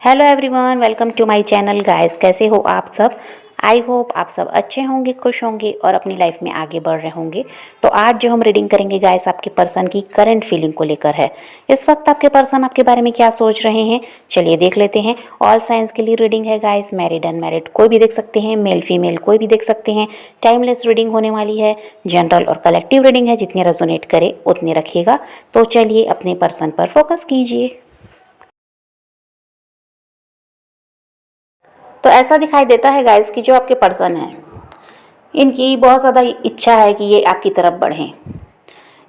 Hello everyone, welcome to my channel guys. कैसे हो आप सब? आई होप आप सब अच्छे होंगे, खुश होंगे और अपनी लाइफ में आगे बढ़ रहे होंगे। तो आज जो हम रीडिंग करेंगे गाइस, आपके पर्सन की करंट फीलिंग को लेकर है। इस वक्त आपके पर्सन आपके बारे में क्या सोच रहे हैं, चलिए देख लेते हैं। ऑल साइंस के लिए रीडिंग है गाइस, मैरिड अनमैरिड कोई भी देख सकते हैं, मेल फीमेल कोई भी देख सकते हैं। टाइमलेस रीडिंग होने वाली है, जनरल और कलेक्टिव रीडिंग है, जितने रेजोनेट करे उतने रखिएगा। तो चलिए अपने पर्सन पर फोकस कीजिए। तो ऐसा दिखाई देता है गाइस कि जो आपके पर्सन हैं, इनकी बहुत ज़्यादा इच्छा है कि ये आपकी तरफ बढ़ें।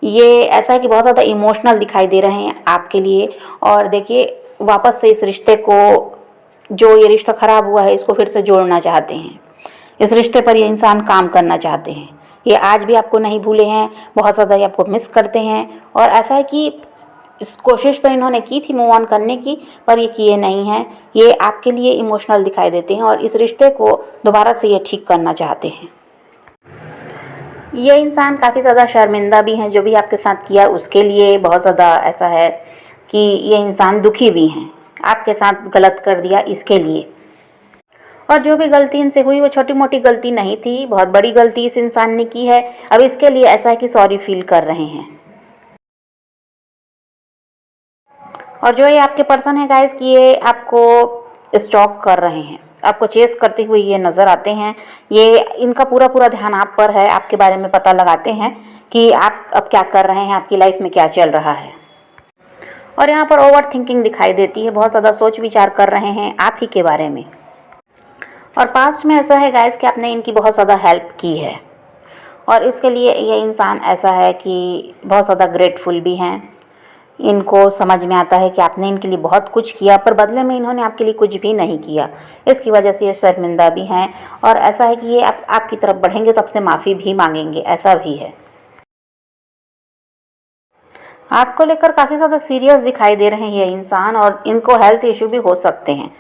ये ऐसा है कि बहुत ज़्यादा इमोशनल दिखाई दे रहे हैं आपके लिए। और देखिए, वापस से इस रिश्ते को, जो ये रिश्ता ख़राब हुआ है, इसको फिर से जोड़ना चाहते हैं। इस रिश्ते पर ये इंसान काम करना चाहते हैं। ये आज भी आपको नहीं भूले हैं, बहुत ज़्यादा ये आपको मिस करते हैं। और ऐसा है कि इस कोशिश तो इन्होंने की थी मूव ऑन करने की, पर ये किए नहीं हैं। ये आपके लिए इमोशनल दिखाई देते हैं और इस रिश्ते को दोबारा से ये ठीक करना चाहते हैं। ये इंसान काफ़ी ज़्यादा शर्मिंदा भी हैं, जो भी आपके साथ किया उसके लिए। बहुत ज़्यादा ऐसा है कि ये इंसान दुखी भी हैं, आपके साथ गलत कर दिया इसके लिए। और जो भी गलती इनसे हुई वो छोटी मोटी गलती नहीं थी, बहुत बड़ी गलती इस इंसान ने की है। अब इसके लिए ऐसा है कि सॉरी फील कर रहे हैं। और जो ये आपके पर्सन है गाइस, कि ये आपको स्टॉक कर रहे हैं, आपको चेस करते हुए ये नज़र आते हैं। ये इनका पूरा पूरा ध्यान आप पर है, आपके बारे में पता लगाते हैं कि आप अब क्या कर रहे हैं, आपकी लाइफ में क्या चल रहा है। और यहाँ पर ओवर थिंकिंग दिखाई देती है, बहुत ज़्यादा सोच विचार कर रहे हैं आप ही के बारे में। और पास्ट में ऐसा है गाइस कि आपने इनकी बहुत ज़्यादा हेल्प की है और इसके लिए ये इंसान ऐसा है कि बहुत ज़्यादा ग्रेटफुल भी हैं। इनको समझ में आता है कि आपने इनके लिए बहुत कुछ किया, पर बदले में इन्होंने आपके लिए कुछ भी नहीं किया। इसकी वजह से ये शर्मिंदा भी हैं। और ऐसा है कि ये आपकी तरफ बढ़ेंगे तो आपसे माफ़ी भी मांगेंगे, ऐसा भी है। आपको लेकर काफ़ी ज़्यादा सीरियस दिखाई दे रहे हैं ये इंसान, और इनको हेल्थ इशू भी हो सकते हैं।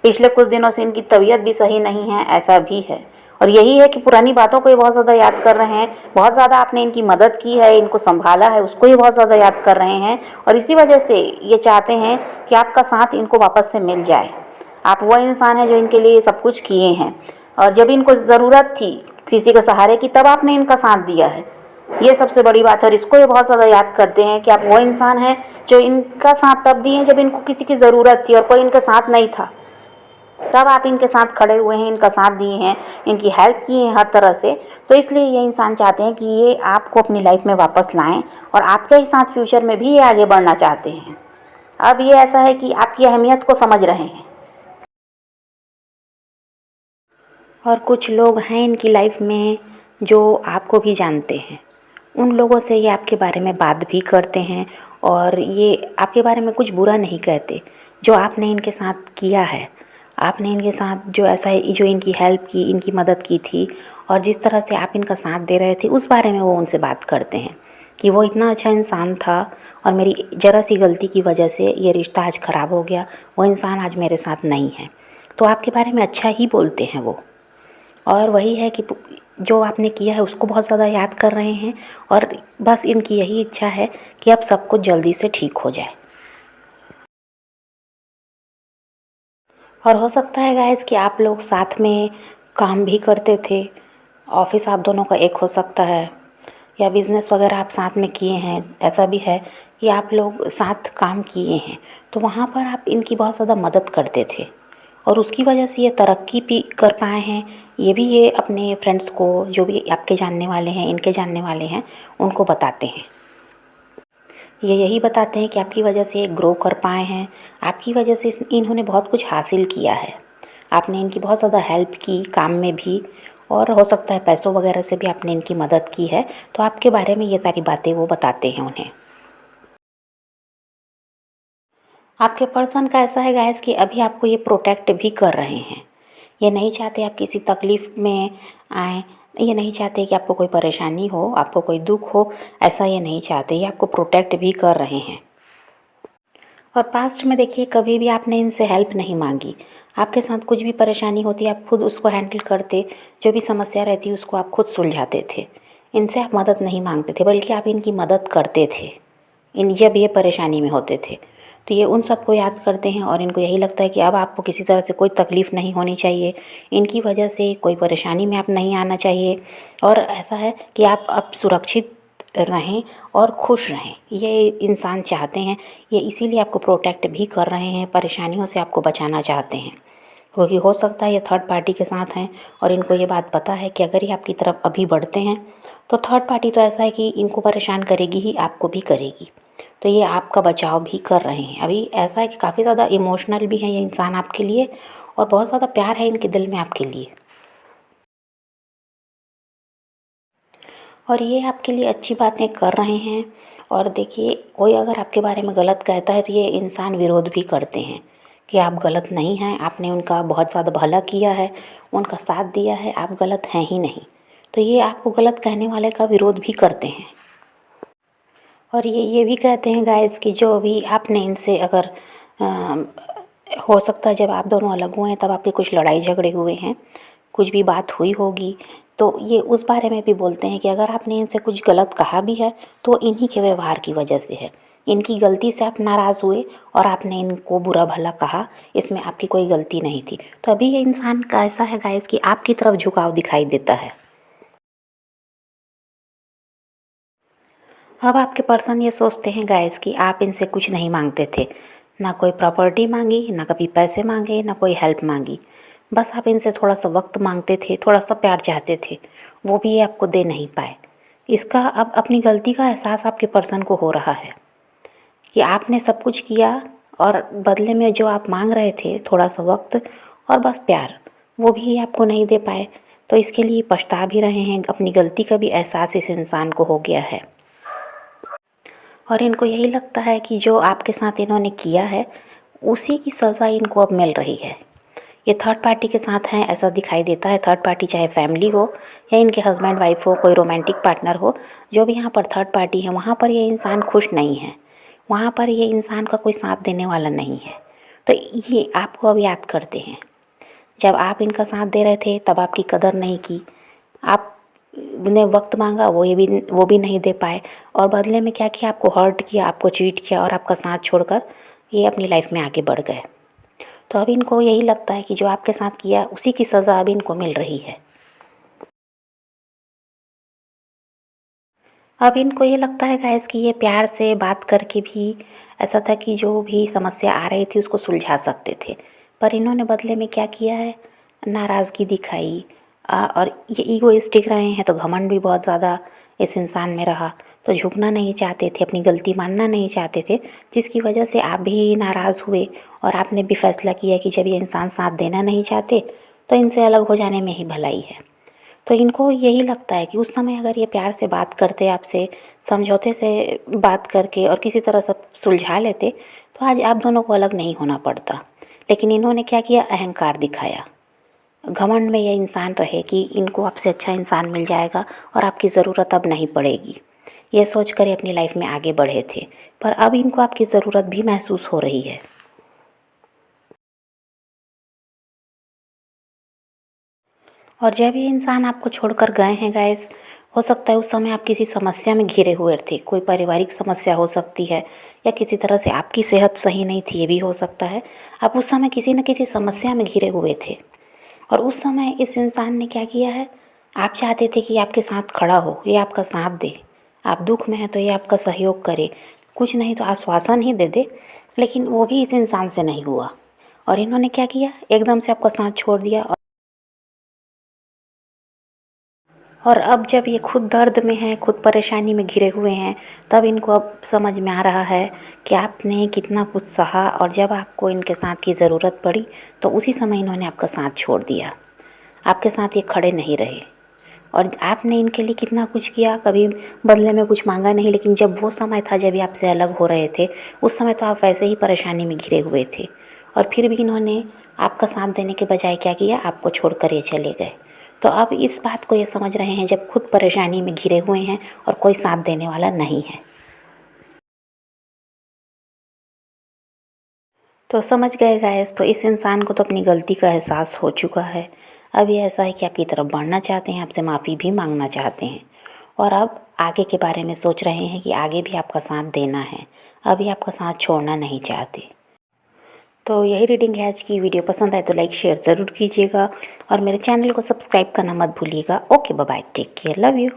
पिछले कुछ दिनों से इनकी तबीयत भी सही नहीं है, ऐसा भी है। और यही है कि पुरानी बातों को ये बहुत ज़्यादा याद कर रहे हैं। बहुत ज़्यादा आपने इनकी मदद की है, इनको संभाला है, उसको ये बहुत ज़्यादा याद कर रहे हैं। और इसी वजह से ये चाहते हैं कि आपका साथ इनको वापस से मिल जाए। आप वो इंसान हैं जो इनके लिए सब कुछ किए हैं, और जब इनको ज़रूरत थी किसी के सहारे की, तब आपने इनका साथ दिया है। ये सबसे बड़ी बात है। और इसको ये बहुत ज़्यादा याद करते हैं कि आप वो इंसान हैं जो इनका साथ तब दिए जब इनको किसी की ज़रूरत थी और कोई इनके साथ नहीं था, तब आप इनके साथ खड़े हुए हैं, इनका साथ दिए हैं, इनकी हेल्प की है हर तरह से। तो इसलिए ये इंसान चाहते हैं कि ये आपको अपनी लाइफ में वापस लाएं, और आपके ही साथ फ्यूचर में भी ये आगे बढ़ना चाहते हैं। अब ये ऐसा है कि आपकी अहमियत को समझ रहे हैं। और कुछ लोग हैं इनकी लाइफ में जो आपको भी जानते हैं, उन लोगों से ये आपके बारे में बात भी करते हैं, और ये आपके बारे में कुछ बुरा नहीं कहते। जो आपने इनके साथ किया है, आपने इनके साथ जो ऐसा जो इनकी हेल्प की, इनकी मदद की थी, और जिस तरह से आप इनका साथ दे रहे थे, उस बारे में वो उनसे बात करते हैं कि वो इतना अच्छा इंसान था और मेरी ज़रा सी गलती की वजह से ये रिश्ता आज ख़राब हो गया, वो इंसान आज मेरे साथ नहीं है। तो आपके बारे में अच्छा ही बोलते हैं वो। और वही है कि जो आपने किया है उसको बहुत ज़्यादा याद कर रहे हैं, और बस इनकी यही इच्छा है कि अब सब कुछ जल्दी से ठीक हो जाए। और हो सकता है गाइस कि आप लोग साथ में काम भी करते थे, ऑफिस आप दोनों का एक हो सकता है, या बिज़नेस वगैरह आप साथ में किए हैं। ऐसा भी है कि आप लोग साथ काम किए हैं, तो वहाँ पर आप इनकी बहुत ज़्यादा मदद करते थे, और उसकी वजह से ये तरक्की भी कर पाए हैं। ये भी ये अपने फ्रेंड्स को, जो भी आपके जानने वाले हैं, इनके जानने वाले हैं, उनको बताते हैं। ये यही बताते हैं कि आपकी वजह से ग्रो कर पाए हैं, आपकी वजह से इन्होंने बहुत कुछ हासिल किया है। आपने इनकी बहुत ज़्यादा हेल्प की काम में भी, और हो सकता है पैसों वगैरह से भी आपने इनकी मदद की है। तो आपके बारे में ये सारी बातें वो बताते हैं उन्हें। आपके पर्सन का ऐसा है गाइस कि अभी आपको ये प्रोटेक्ट भी कर रहे हैं। ये नहीं चाहते आप किसी तकलीफ़ में आएँ, ये नहीं चाहते कि आपको कोई परेशानी हो, आपको कोई दुख हो, ऐसा ये नहीं चाहते। ये आपको प्रोटेक्ट भी कर रहे हैं। और पास्ट में देखिए, कभी भी आपने इनसे हेल्प नहीं मांगी। आपके साथ कुछ भी परेशानी होती आप खुद उसको हैंडल करते, जो भी समस्या रहती उसको आप खुद सुलझाते थे। इनसे आप मदद नहीं मांगते थे, बल्कि आप इनकी मदद करते थे जब ये परेशानी में होते थे। तो ये उन सबको याद करते हैं और इनको यही लगता है कि अब आपको किसी तरह से कोई तकलीफ़ नहीं होनी चाहिए, इनकी वजह से कोई परेशानी में आप नहीं आना चाहिए, और ऐसा है कि आप अब सुरक्षित रहें और खुश रहें, ये इंसान चाहते हैं। ये इसीलिए आपको प्रोटेक्ट भी कर रहे हैं, परेशानियों से आपको बचाना चाहते हैं, क्योंकि हो सकता है ये थर्ड पार्टी के साथ हैं और इनको ये बात पता है कि अगर ये आपकी तरफ अभी बढ़ते हैं तो थर्ड पार्टी तो ऐसा है कि इनको परेशान करेगी ही, आपको भी करेगी। तो ये आपका बचाव भी कर रहे हैं। अभी ऐसा है कि काफ़ी ज़्यादा इमोशनल भी है ये इंसान आपके लिए, और बहुत ज़्यादा प्यार है इनके दिल में आपके लिए, और ये आपके लिए अच्छी बातें कर रहे हैं। और देखिए, कोई अगर आपके बारे में गलत कहता है तो ये इंसान विरोध भी करते हैं कि आप गलत नहीं हैं, आपने उनका बहुत ज़्यादा भला किया है, उनका साथ दिया है, आप गलत हैं ही नहीं। तो ये आपको गलत कहने वाले का विरोध भी करते हैं। और ये भी कहते हैं गाइस कि जो भी आपने इनसे अगर हो सकता है जब आप दोनों अलग हुए हैं तब आपके कुछ लड़ाई झगड़े हुए हैं, कुछ भी बात हुई होगी, तो ये उस बारे में भी बोलते हैं कि अगर आपने इनसे कुछ गलत कहा भी है तो इन्हीं के व्यवहार की वजह से है, इनकी गलती से आप नाराज़ हुए और आपने इनको बुरा भला कहा, इसमें आपकी कोई गलती नहीं थी। तो अभी ये इंसान का ऐसा है गाइस कि आपकी तरफ झुकाव दिखाई देता है। अब आपके पर्सन ये सोचते हैं गाइस कि आप इनसे कुछ नहीं मांगते थे, ना कोई प्रॉपर्टी मांगी, ना कभी पैसे मांगे, ना कोई हेल्प मांगी, बस आप इनसे थोड़ा सा वक्त मांगते थे, थोड़ा सा प्यार चाहते थे, वो भी ये आपको दे नहीं पाए। इसका अब अपनी गलती का एहसास आपके पर्सन को हो रहा है कि आपने सब कुछ किया और बदले में जो आप मांग रहे थे थोड़ा सा वक्त और बस प्यार, वो भी आपको नहीं दे पाए। तो इसके लिए पछता भी रहे हैं, अपनी गलती का भी एहसास इस इंसान को हो गया है, और इनको यही लगता है कि जो आपके साथ इन्होंने किया है उसी की सज़ा इनको अब मिल रही है। ये थर्ड पार्टी के साथ हैं ऐसा दिखाई देता है। थर्ड पार्टी चाहे फैमिली हो या इनके हस्बैंड वाइफ हो, कोई रोमांटिक पार्टनर हो, जो भी यहाँ पर थर्ड पार्टी है वहाँ पर ये इंसान खुश नहीं है, वहाँ पर ये इंसान का कोई साथ देने वाला नहीं है। तो ये आपको अब याद करते हैं, जब आप इनका साथ दे रहे थे तब आपकी कदर नहीं की, आपने वक्त मांगा वो भी नहीं दे पाए, और बदले में क्या किया, आपको हर्ट किया, आपको चीट किया और आपका साथ छोड़कर ये अपनी लाइफ में आगे बढ़ गए। तो अब इनको यही लगता है कि जो आपके साथ किया उसी की सज़ा अब इनको मिल रही है। अब इनको ये लगता है गाइस कि ये प्यार से बात करके भी ऐसा था कि जो भी समस्या आ रही थी उसको सुलझा सकते थे, पर इन्होंने बदले में क्या किया है, नाराज़गी दिखाई, और ये ईगोइस्टिक रहे हैं तो घमंड भी बहुत ज़्यादा इस इंसान में रहा, तो झुकना नहीं चाहते थे, अपनी गलती मानना नहीं चाहते थे, जिसकी वजह से आप भी नाराज़ हुए और आपने भी फैसला किया कि जब ये इंसान साथ देना नहीं चाहते तो इनसे अलग हो जाने में ही भलाई है। तो इनको यही लगता है कि उस समय अगर ये प्यार से बात करते, आपसे समझौते से बात करके और किसी तरह सब सुलझा लेते तो आज आप दोनों को अलग नहीं होना पड़ता। लेकिन इन्होंने क्या किया, अहंकार दिखाया, घमंड में ये इंसान रहे कि इनको आपसे अच्छा इंसान मिल जाएगा और आपकी ज़रूरत अब नहीं पड़ेगी, ये सोच कर ये अपनी लाइफ में आगे बढ़े थे, पर अब इनको आपकी ज़रूरत भी महसूस हो रही है। और जब ये इंसान आपको छोड़कर गए हैं गाइस, हो सकता है उस समय आप किसी समस्या में घिरे हुए थे, कोई पारिवारिक समस्या हो सकती है या किसी तरह से आपकी सेहत सही नहीं थी, ये भी हो सकता है। आप उस समय किसी न किसी समस्या में घिरे हुए थे और उस समय इस इंसान ने क्या किया है, आप चाहते थे कि आपके साथ खड़ा हो, ये आपका साथ दे, आप दुख में हैं तो ये आपका सहयोग करे, कुछ नहीं तो आश्वासन ही दे दे, लेकिन वो भी इस इंसान से नहीं हुआ और इन्होंने क्या किया, एकदम से आपका साथ छोड़ दिया। और अब जब ये खुद दर्द में हैं, खुद परेशानी में घिरे हुए हैं, तब इनको अब समझ में आ रहा है कि आपने कितना कुछ सहा, और जब आपको इनके साथ की ज़रूरत पड़ी तो उसी समय इन्होंने आपका साथ छोड़ दिया, आपके साथ ये खड़े नहीं रहे। और आपने इनके लिए कितना कुछ किया, कभी बदले में कुछ मांगा नहीं, लेकिन जब वो समय था जब ये आपसे अलग हो रहे थे, उस समय तो आप वैसे ही परेशानी में घिरे हुए थे, और फिर भी इन्होंने आपका साथ देने के बजाय क्या किया, आपको छोड़ कर ये चले गए। तो अब इस बात को ये समझ रहे हैं जब खुद परेशानी में घिरे हुए हैं और कोई साथ देने वाला नहीं है। तो समझ गए गाइस, तो इस इंसान को तो अपनी गलती का एहसास हो चुका है। अब ये ऐसा है कि आपकी तरफ बढ़ना चाहते हैं, आपसे माफ़ी भी मांगना चाहते हैं, और अब आगे के बारे में सोच रहे हैं कि आगे भी आपका साथ देना है, अभी आपका साथ छोड़ना नहीं चाहते। तो यही रीडिंग है आज की। वीडियो पसंद आए तो लाइक शेयर ज़रूर कीजिएगा और मेरे चैनल को सब्सक्राइब करना मत भूलिएगा। Okay bye bye, take care, love you.